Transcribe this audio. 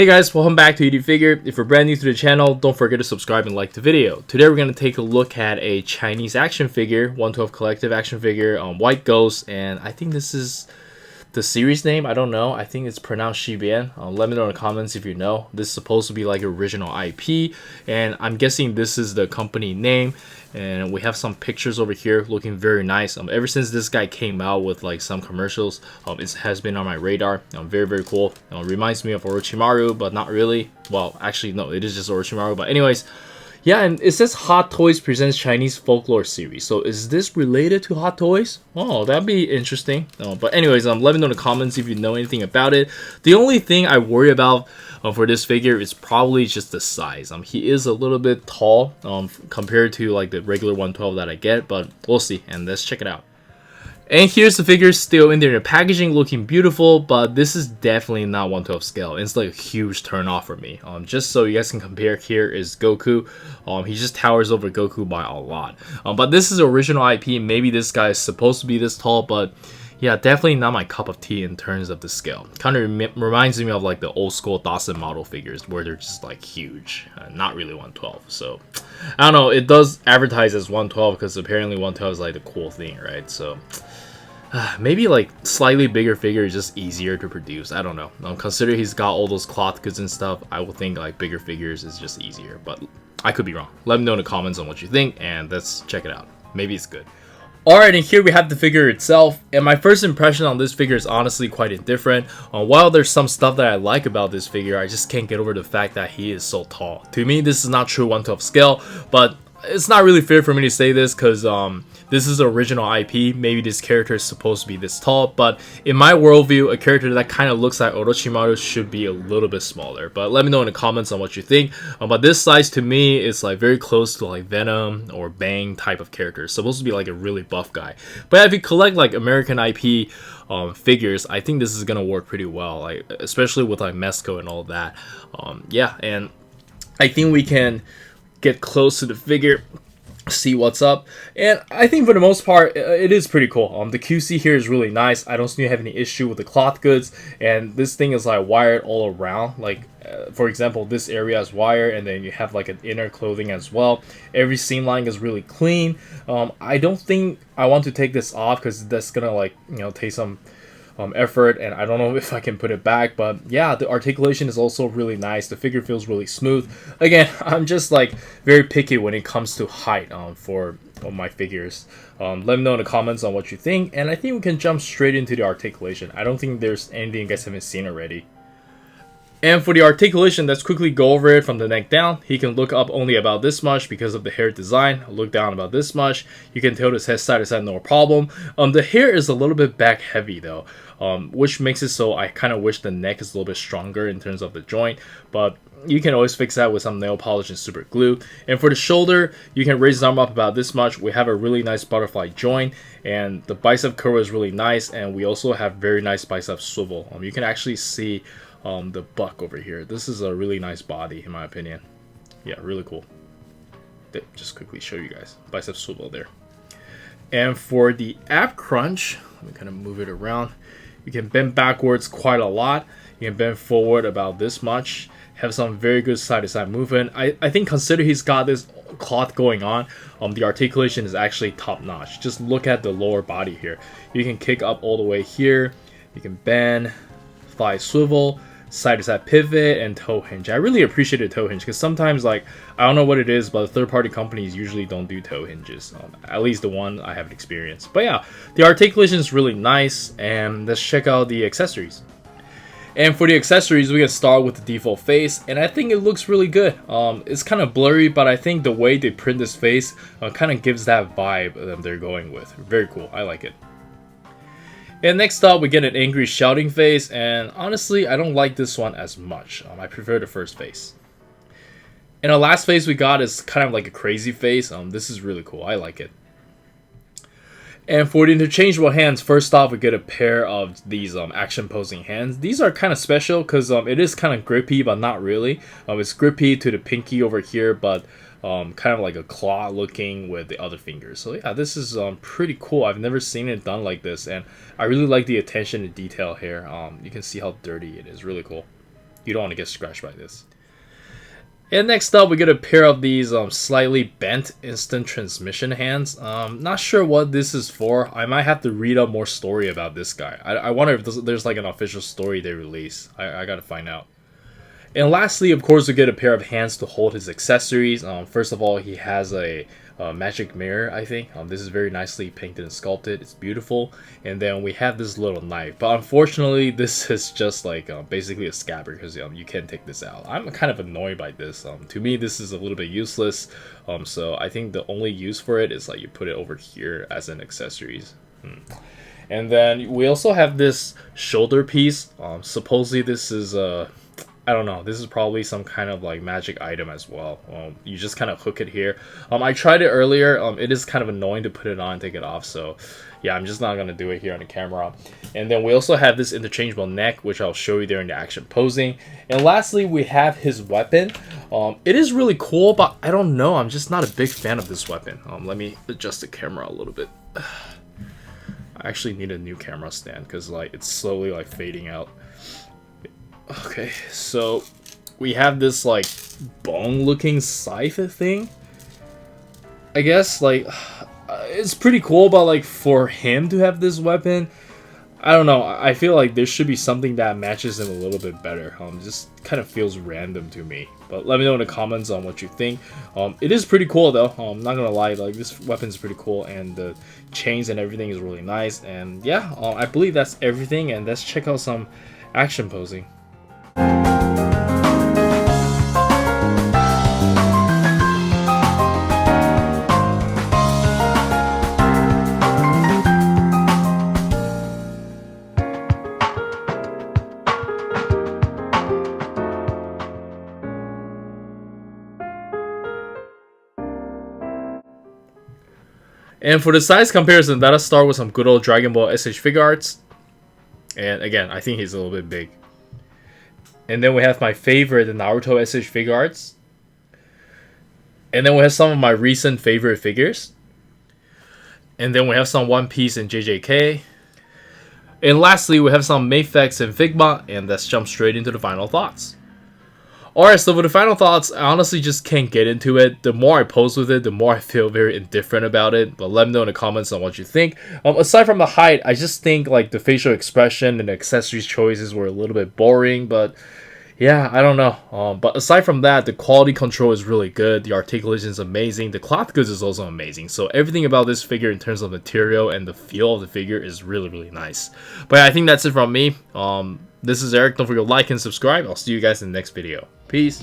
Hey guys, welcome back to ED Figure. If you're brand new to the channel, don't forget to subscribe and like the video. Today we're going to take a look at a Chinese action figure, 112 collective action figure, White Ghost, and I think this is the series name. I don't know. I think it's pronounced Shibian. Let me know in the comments if you know. This is supposed to be like original IP, and I'm guessing this is the company name. And we have some pictures over here looking very nice. Ever since this guy came out with like some commercials, it has been on my radar. Very cool. Reminds me of Orochimaru, but not really. Well, actually no, it is just Orochimaru. But anyways, yeah, and it says Hot Toys presents Chinese folklore series. So is this related to Hot Toys? Oh, that'd be interesting. But anyways, let me know in the comments if you know anything about it. The only thing I worry about for this figure is probably just the size. He is a little bit tall compared to like the regular 112 that I get, but we'll see. And let's check it out. And here's the figure still in there. The packaging looking beautiful, but this is definitely not 112 scale. It's like a huge turn off for me. Just so you guys can compare, here is Goku. He just towers over Goku by a lot. But this is original IP. Maybe this guy is supposed to be this tall, but yeah, definitely not my cup of tea in terms of the scale. Kind of reminds me of like the old school Dawson model figures where they're just like huge, not really 112. So I don't know. It does advertise as 112 because apparently 112 is like the cool thing, right? So maybe like slightly bigger figure is just easier to produce. I don't know. Consider he's got all those cloth goods and stuff. I would think like bigger figures is just easier, but I could be wrong. Let me know in the comments on what you think, and let's check it out. Maybe it's good. Alright, and here we have the figure itself, and my first impression on this figure is honestly quite indifferent. While there's some stuff that I like about this figure, I just can't get over the fact that he is so tall. To me, this is not true 112 scale, but it's not really fair for me to say this because this is the original IP. Maybe this character is supposed to be this tall, but in my worldview, a character that kind of looks like Orochimaru should be a little bit smaller. But let me know in the comments on what you think. But this size to me is like very close to like Venom or Bang type of character. It's supposed to be like a really buff guy. But yeah, if you collect like American IP figures, I think this is gonna work pretty well, like especially with like Mesco and all that. Yeah, and I think we can get close to the figure, see what's up, and I think for the most part it is pretty cool. The QC here is really nice. I don't seem to have any issue with the cloth goods, and this thing is like wired all around. Like for example, this area is wired, and then you have like an inner clothing as well. Every seam line is really clean. I don't think I want to take this off because that's gonna like take some effort, and I don't know if I can put it back. But yeah, the articulation is also really nice. The figure feels really smooth. Again, I'm just like very picky when it comes to height for my figures. Let me know in the comments on what you think, and I think we can jump straight into the articulation. I don't think there's anything you guys haven't seen already. And for the articulation, let's quickly go over it from the neck down. He can look up only about this much because of the hair design. Look down about this much. You can tilt his head side to side, no problem. The hair is a little bit back heavy though, which makes it so I kind of wish the neck is a little bit stronger in terms of the joint. But you can always fix that with some nail polish and super glue. And for the shoulder, you can raise his arm up about this much. We have a really nice butterfly joint, and the bicep curl is really nice. And we also have very nice bicep swivel. You can actually see the buck over here. This is a really nice body in my opinion. Yeah, really cool. Just quickly show you guys bicep swivel there. And for the ab crunch, let me kind of move it around. You can bend backwards quite a lot. You can bend forward about this much. Have some very good side to side movement. I think consider he's got this cloth going on. The articulation is actually top notch. Just look at the lower body here. You can kick up all the way here. You can bend, thigh swivel, side to side pivot, and toe hinge. I really appreciate the toe hinge because sometimes like I don't know what it is, but third party companies usually don't do toe hinges. At least the one I haven't experienced. But yeah, the articulation is really nice, and let's check out the accessories. And for the accessories, we can start with the default face, and I think it looks really good. It's kind of blurry, but I think the way they print this face kind of gives that vibe that they're going with. Very cool. I like it. And next up, we get an angry shouting face, and honestly, I don't like this one as much. I prefer the first face. And the last face we got is kind of like a crazy face. This is really cool. I like it. And for the interchangeable hands, first off, we get a pair of these action posing hands. These are kind of special because it is kind of grippy, but not really. It's grippy to the pinky over here, but kind of like a claw looking with the other fingers. So yeah, this is pretty cool. I've never seen it done like this, and I really like the attention to detail here. You can see how dirty it is. Really cool. You don't want to get scratched by this. And next up, we get a pair of these slightly bent instant transmission hands. Not sure what this is for. I might have to read up more story about this guy. I wonder if there's like an official story they release. I gotta find out. And lastly, of course, we get a pair of hands to hold his accessories. First of all, he has a magic mirror, I think. This is very nicely painted and sculpted. It's beautiful. And then we have this little knife. But unfortunately, this is just like basically a scabbard because you can't take this out. I'm kind of annoyed by this. To me, this is a little bit useless. So I think the only use for it is like you put it over here as an accessories. And then we also have this shoulder piece. Supposedly this is I don't know, this is probably some kind of like magic item as well. You just kind of hook it here. I tried it earlier. It is kind of annoying to put it on and take it off, so yeah, I'm just not gonna do it here on the camera. And then we also have this interchangeable neck, which I'll show you there in the action posing. And lastly, we have his weapon. It is really cool, but I don't know, I'm just not a big fan of this weapon. Let me adjust the camera a little bit. I actually need a new camera stand because like it's slowly like fading out. Okay, so we have this like bone looking scythe thing. I guess like it's pretty cool, but like for him to have this weapon, I don't know, I feel like there should be something that matches him a little bit better. Just kind of feels random to me. But let me know in the comments on what you think. It is pretty cool though. I'm not gonna lie, like this weapon is pretty cool, and the chains and everything is really nice. And yeah, I believe that's everything, and let's check out some action posing. And for the size comparison, let us start with some good old Dragon Ball SH figure arts. And again, I think he's a little bit big. And then we have my favorite, the Naruto SH figure arts. And then we have some of my recent favorite figures. And then we have some One Piece and JJK. And lastly, we have some Mafex and Figma. And let's jump straight into the final thoughts. Alright, so for the final thoughts, I honestly just can't get into it. The more I pose with it, the more I feel very indifferent about it. But let me know in the comments on what you think. Aside from the height, I just think like the facial expression and the accessories choices were a little bit boring. But yeah, I don't know. But aside from that, the quality control is really good. The articulation is amazing. The cloth goods is also amazing. So everything about this figure in terms of material and the feel of the figure is really, really nice. But yeah, I think that's it from me. This is Eric. Don't forget to like and subscribe. I'll see you guys in the next video. Peace.